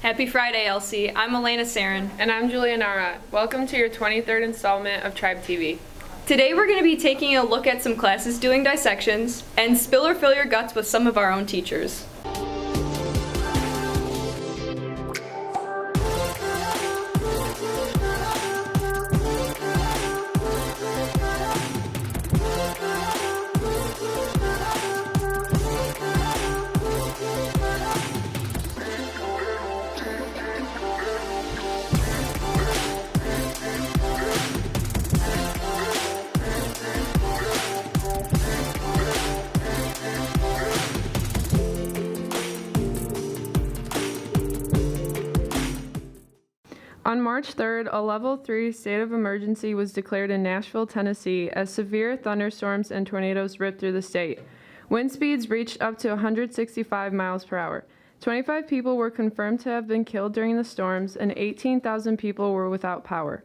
Happy Friday, Elsie. I'm Elena Sarin. And I'm Julia Nara. Welcome to your 23rd installment of Tribe TV. Today we're going to be taking a look at some classes doing dissections and spill or fill your guts with some of our own teachers. On March 3rd, a Level 3 state of emergency was declared in Nashville, Tennessee, as severe thunderstorms and tornadoes ripped through the state. Wind speeds reached up to 165 miles per hour. 25 people were confirmed to have been killed during the storms, and 18,000 people were without power.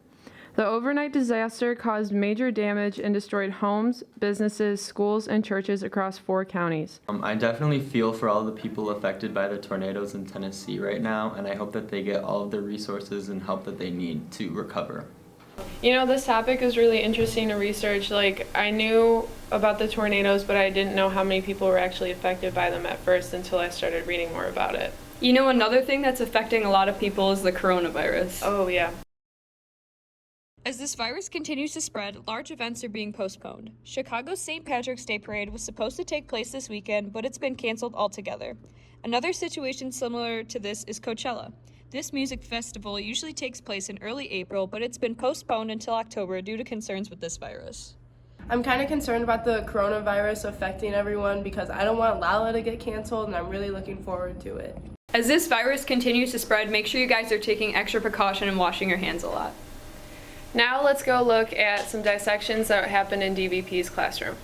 The overnight disaster caused major damage and destroyed homes, businesses, schools, and churches across 4 counties. I definitely feel for all the people affected by the tornadoes in Tennessee right now, and I hope that they get all of the resources and help that they need to recover. You know, this topic is really interesting to research. I knew about the tornadoes, but I didn't know how many people were actually affected by them at first until I started reading more about it. You know, another thing that's affecting a lot of people is the coronavirus. Oh, yeah. As this virus continues to spread, large events are being postponed. Chicago's St. Patrick's Day Parade was supposed to take place this weekend, but it's been canceled altogether. Another situation similar to this is Coachella. This music festival usually takes place in early April, but it's been postponed until October due to concerns with this virus. I'm kind of concerned about the coronavirus affecting everyone because I don't want Lala to get canceled, and I'm really looking forward to it. As this virus continues to spread, make sure you guys are taking extra precaution and washing your hands a lot. Now let's go look at some dissections that happened in DVP's classroom.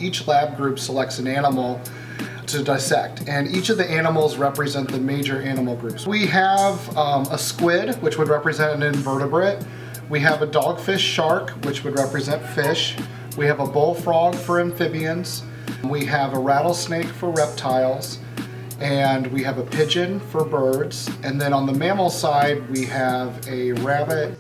Each lab group selects an animal to dissect, and each of the animals represent the major animal groups. We have a squid, which would represent an invertebrate. We have a dogfish shark, which would represent fish. We have a bullfrog for amphibians. We have a rattlesnake for reptiles. And we have a pigeon for birds. And then on the mammal side, we have a rabbit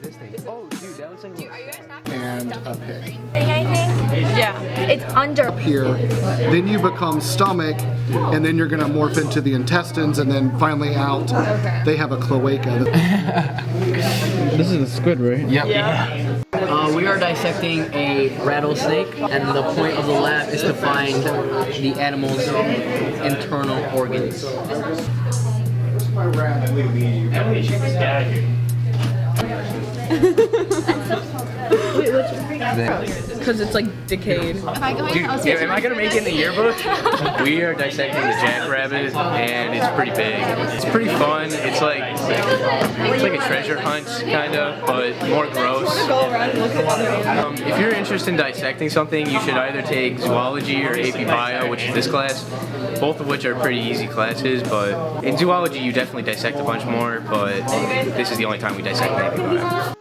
and a pig. Yeah, it's under. Up here, then you become stomach, and then you're gonna morph into the intestines, and then finally out, they have a cloaca. This is a squid, right? Yep. Yeah. We are dissecting a rattlesnake, and the point of the lab is to find the animal's internal organs. Because it's decayed. Dude, am I gonna make it in the yearbook? We are dissecting the jackrabbit, and it's pretty big. It's pretty fun. It's like a treasure hunt, kind of, but more gross. If you're interested in dissecting something, you should either take zoology or AP Bio, which is this class, both of which are pretty easy classes. But in zoology, you definitely dissect a bunch more, but this is the only time we dissect AP Bio.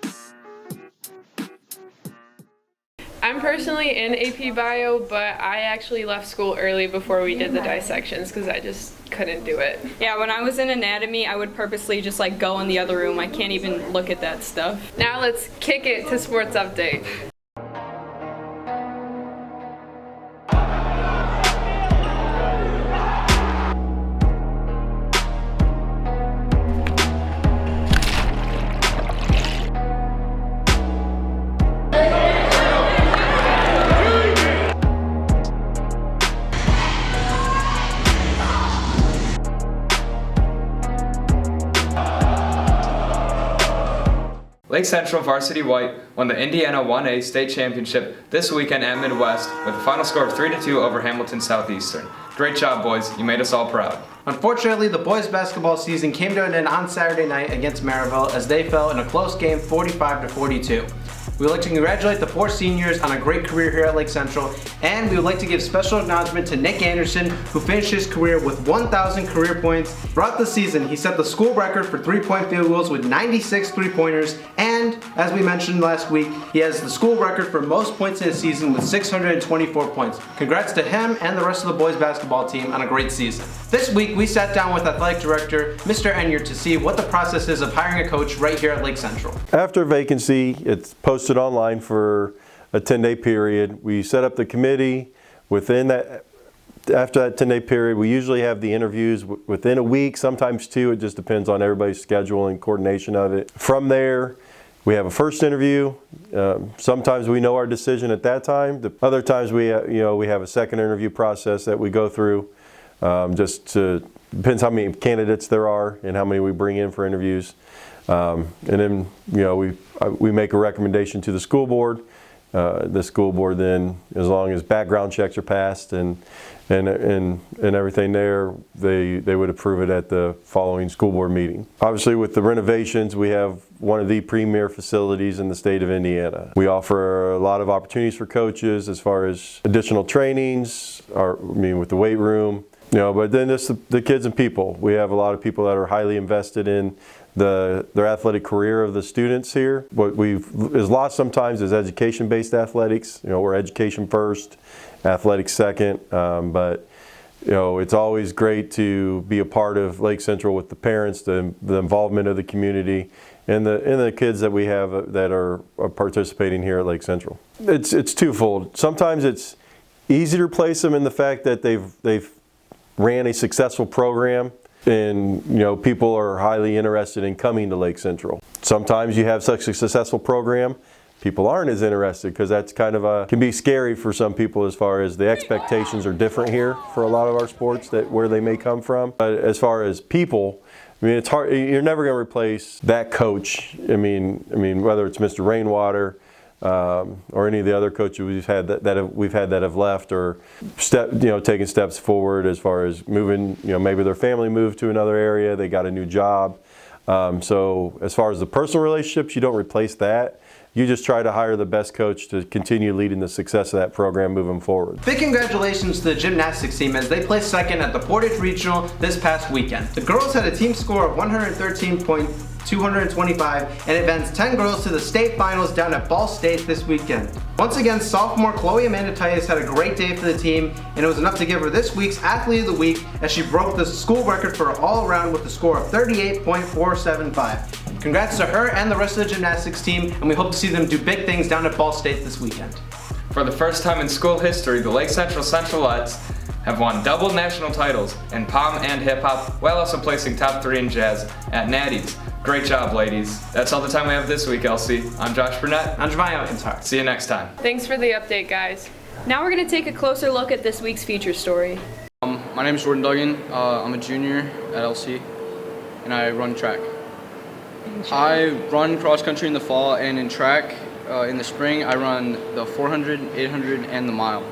I'm personally in AP Bio, but I actually left school early before we did the dissections because I just couldn't do it. Yeah, when I was in anatomy, I would purposely just go in the other room. I can't even look at that stuff. Now let's kick it to sports update. Lake Central Varsity White won the Indiana 1A state championship this weekend at Midwest with a final score of 3-2 over Hamilton Southeastern. Great job, boys. You made us all proud. Unfortunately, the boys basketball season came to an end on Saturday night against Maryville as they fell in a close game 45-42. We would like to congratulate the 4 seniors on a great career here at Lake Central, and we would like to give special acknowledgement to Nick Anderson, who finished his career with 1,000 career points. Throughout the season, he set the school record for 3-point field goals with 96 3-pointers, and as we mentioned last week, he has the school record for most points in a season with 624 points. Congrats to him and the rest of the boys basketball team on a great season. This week, we sat down with Athletic Director Mr. Enyart to see what the process is of hiring a coach right here at Lake Central. After vacancy, it's posted online for a 10-day period. We set up the committee. Within that, after that 10-day period, we usually have the interviews within a week, sometimes 2. It just depends on everybody's schedule and coordination of it. From there, we have a first interview. Sometimes we know our decision at that time. The other times we have a second interview process that we go through. Depends how many candidates there are and how many we bring in for interviews. And then we make a recommendation to the school board. The school board then, as long as background checks are passed and everything there, they would approve it at the following school board meeting. Obviously, with the renovations, we have one of the premier facilities in the state of Indiana. We offer a lot of opportunities for coaches as far as additional trainings, with the weight room. But then just the kids and people. We have a lot of people that are highly invested in their athletic career of the students here. What is lost sometimes is education-based athletics. We're education first, athletics second. But it's always great to be a part of Lake Central with the parents, the involvement of the community, and the kids that we have that are participating here at Lake Central. It's twofold. Sometimes it's easy to replace them in the fact that they've ran a successful program, and people are highly interested in coming to Lake Central. Sometimes you have such a successful program, people aren't as interested because that's kind of can be scary for some people as far as the expectations are different here for a lot of our sports where they may come from. But as far as people, it's hard. You're never going to replace that coach. Whether it's Mr. Rainwater, or any of the other coaches we've had that have left or taken steps forward as far as moving. Maybe their family moved to another area, they got a new job. So as far as the personal relationships, you don't replace that. You just try to hire the best coach to continue leading the success of that program moving forward. Big congratulations to the gymnastics team as they placed second at the Portage Regional this past weekend. The girls had a team score of 113.225 and advanced 10 girls to the state finals down at Ball State this weekend. Once again, sophomore Chloe Amanatidis had a great day for the team, and it was enough to give her this week's Athlete of the Week as she broke the school record for all around with a score of 38.475. Congrats to her and the rest of the gymnastics team, and we hope to see them do big things down at Ball State this weekend. For the first time in school history, the Lake Central Centralettes have won double national titles in pom and hip hop, while also placing top 3 in jazz at Natty's. Great job, ladies. That's all the time we have this week, Elsie. I'm Josh Burnett. I'm Javon Alcantar. See you next time. Thanks for the update, guys. Now we're going to take a closer look at this week's feature story. My name is Jordan Duggan. I'm a junior at LC, and I run track. I run cross country in the fall, and in track in the spring I run the 400, 800, and the mile.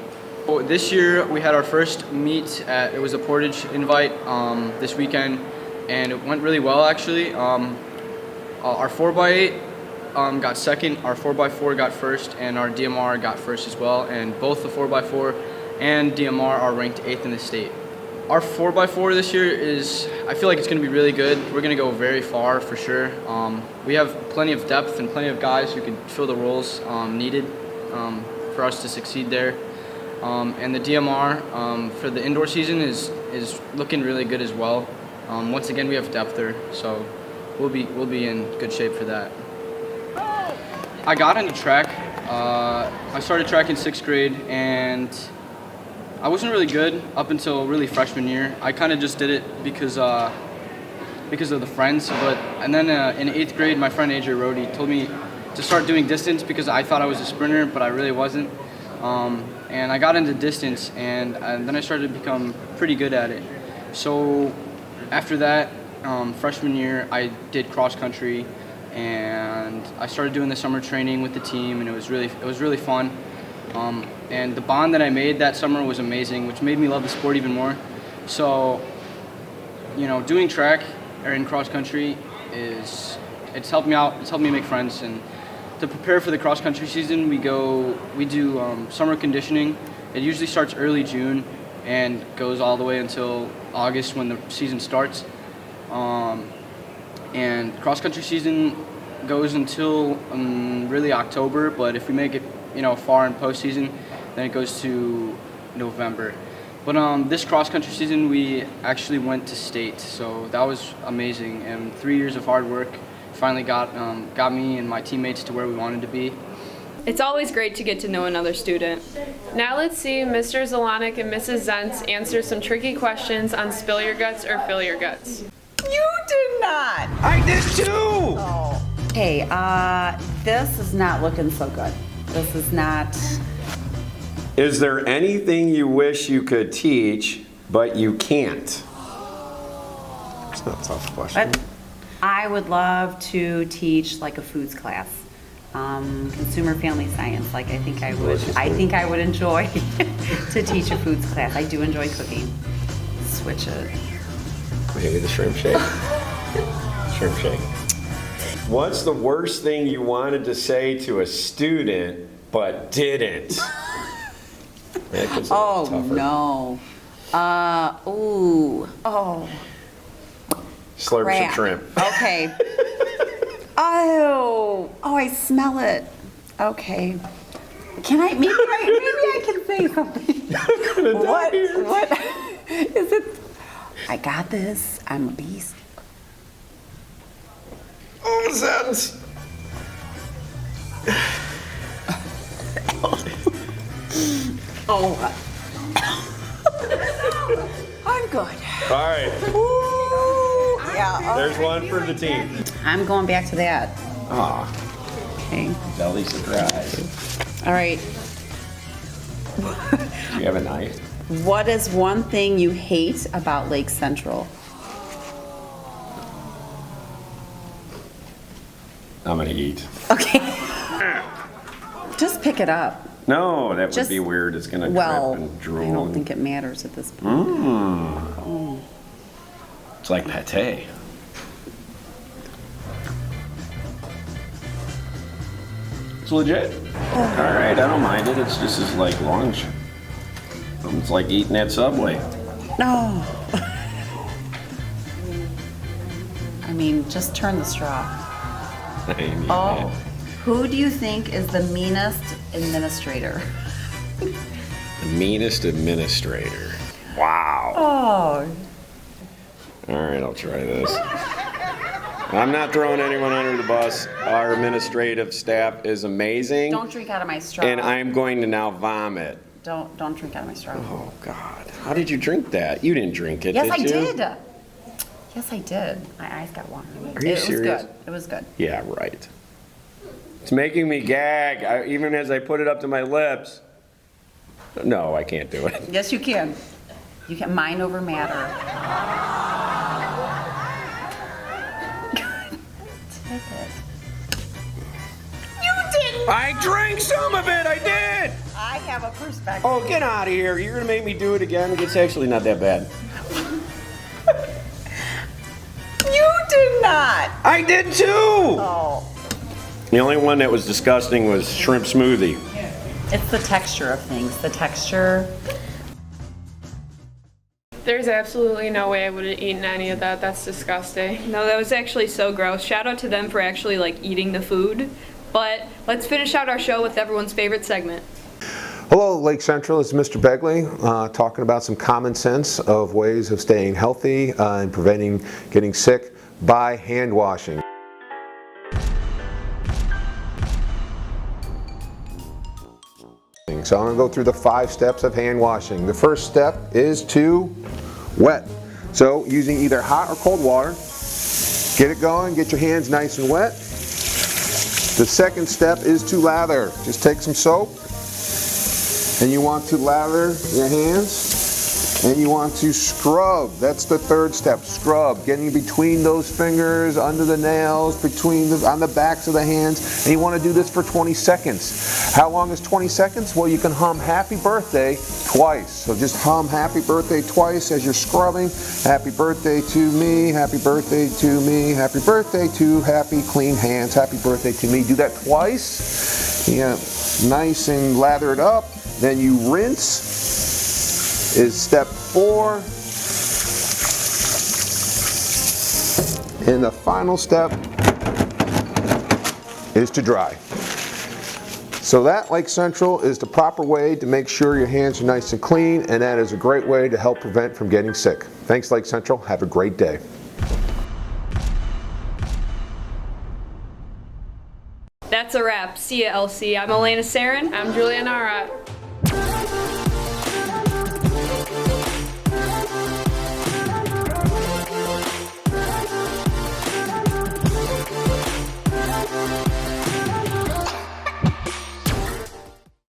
So this year we had our first meet it was a Portage invite this weekend, and it went really well actually. Our 4x8 got second, our 4x4 got first, and our DMR got first as well, and both the 4x4 and DMR are ranked 8th in the state. Our 4x4 this year I feel like it's going to be really good. We're going to go very far for sure. We have plenty of depth and plenty of guys who can fill the roles needed for us to succeed there. And the DMR for the indoor season is looking really good as well. Once again, we have depth there, so we'll be in good shape for that. I got into track. I started track in 6th grade, and I wasn't really good up until really freshman year. I kind of just did it because of the friends. And then in 8th grade, my friend AJ Rohde told me to start doing distance because I thought I was a sprinter, but I really wasn't. And I got into distance, and then I started to become pretty good at it. So after that, freshman year, I did cross country, and I started doing the summer training with the team, and it was really fun. And the bond that I made that summer was amazing, which made me love the sport even more. So, doing track or in cross country it's helped me out. It's helped me make friends, and to prepare for the cross country season, we do summer conditioning. It usually starts early June and goes all the way until August when the season starts. And cross country season goes until really October, but if we make it, far in postseason, then it goes to November. But this cross country season, we actually went to state, so that was amazing. And 3 years of hard work finally got me and my teammates to where we wanted to be. It's always great to get to know another student. Now let's see Mr. Zelanik and Mrs. Zentz answer some tricky questions on spill your guts or fill your guts. You did not. I did too. Oh. Okay, this is not looking so good. This is not. Is there anything you wish you could teach, but you can't? It's not a tough question. But I would love to teach like a foods class, consumer family science. Like I think I would enjoy to teach a foods class. I do enjoy cooking. Switch it. Maybe the shrimp shake. Shrimp shake. What's the worst thing you wanted to say to a student but didn't? Oh no. Slurp crap. some shrimp. Okay. Oh, I smell it. Okay. Can I? Maybe I can say something. What is it? I got this. I'm a beast. Oh, Zentz. Oh. I'm good. All right. Ooh, yeah. There's one for the team. I'm going back to that. Aw. Okay. Belly surprise. All right. Do you have a knife? What is one thing you hate about Lake Central? I'm gonna eat. Okay. Just pick it up. No, that would be weird. It's gonna drip and drool. I don't think it matters at this point. It's like pate. It's legit. All right, I don't mind it. It's just as like lunch. It's like eating at Subway. No. I mean, just turn the straw. Oh. Who do you think is the meanest administrator? The meanest administrator. Wow. Oh. All right, I'll try this. I'm not throwing anyone under the bus. Our administrative staff is amazing. Don't drink out of my straw. And I'm going to now vomit. Don't drink out of my straw. Oh, God. How did you drink that? You didn't drink it, Yes, did I you? did. Yes, I did. My eyes got watery. Are you serious? It was good. It was good. Yeah, right. It's making me gag, even as I put it up to my lips. No, I can't do it. Yes, you can. You can mind over matter. Take it. You didn't. I drank some of it. I did. I have a perspective. Oh, get out of here. You're going to make me do it again? It's actually not that bad. You did not. I did too. Oh. The only one that was disgusting was shrimp smoothie. It's the texture of things. The texture. There's absolutely no way I would have eaten any of that. That's disgusting. No, that was actually so gross. Shout out to them for actually eating the food. But let's finish out our show with everyone's favorite segment. Hello, Lake Central. This is Mr. Begley talking about some common sense of ways of staying healthy and preventing getting sick by hand washing. So I'm going to go through the 5 steps of hand washing. The first step is to wet. So using either hot or cold water, get it going, get your hands nice and wet. The second step is to lather. Just take some soap and you want to lather your hands And you want to scrub. That's the third step, scrub. Getting between those fingers, under the nails, on the backs of the hands. And you want to do this for 20 seconds. How long is 20 seconds? Well, you can hum happy birthday twice. So just hum happy birthday twice as you're scrubbing. Happy birthday to me, happy birthday to me, happy birthday to happy clean hands, happy birthday to me. Do that twice. Yeah, nice and lathered up. Then you rinse. Is step 4. And the final step is to dry. So that, Lake Central, is the proper way to make sure your hands are nice and clean, and that is a great way to help prevent from getting sick. Thanks, Lake Central. Have a great day. That's a wrap. See ya, LC. I'm Elena Sarin. I'm Juliana Arat.